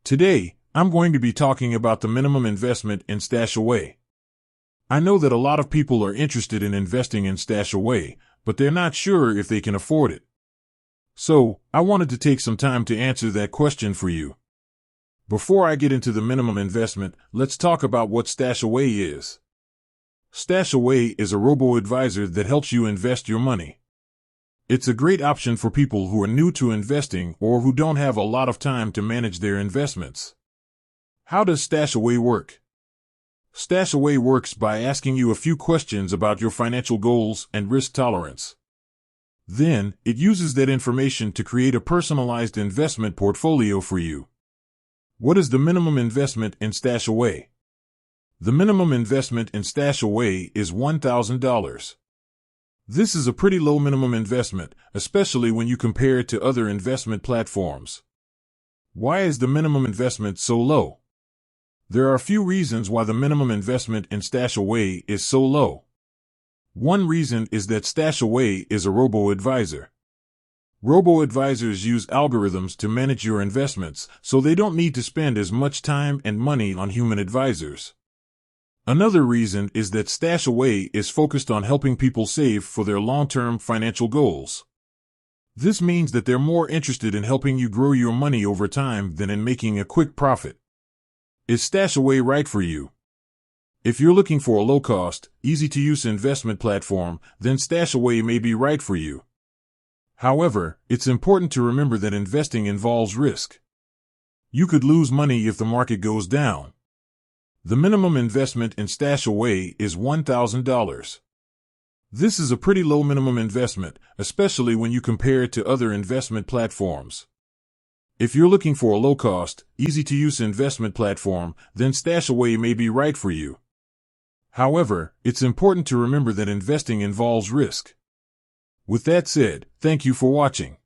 Today, I'm going to be talking about the minimum investment in StashAway. I know that a lot of people are interested in investing in StashAway, but they're not sure if they can afford it. So, I wanted to take some time to answer that question for you. Before I get into the minimum investment, let's talk about what StashAway is. StashAway is a robo-advisor that helps you invest your money. It's a great option for people who are new to investing or who don't have a lot of time to manage their investments. How does StashAway work? StashAway works by asking you a few questions about your financial goals and risk tolerance. Then, it uses that information to create a personalized investment portfolio for you. What is the minimum investment in StashAway? The minimum investment in StashAway is $1,000. This is a pretty low minimum investment, especially when you compare it to other investment platforms. Why is the minimum investment so low? There are a few reasons why the minimum investment in StashAway is so low. One reason is that StashAway is a robo-advisor. Robo-advisors use algorithms to manage your investments, so they don't need to spend as much time and money on human advisors. Another reason is that StashAway is focused on helping people save for their long-term financial goals. This means that they're more interested in helping you grow your money over time than in making a quick profit. Is StashAway right for you? If you're looking for a low-cost, easy-to-use investment platform, then StashAway may be right for you. However, it's important to remember that investing involves risk. You could lose money if the market goes down. The minimum investment in StashAway is $1,000. This is a pretty low minimum investment, especially when you compare it to other investment platforms. If you're looking for a low-cost, easy-to-use investment platform, then StashAway may be right for you. However, it's important to remember that investing involves risk. With that said, thank you for watching.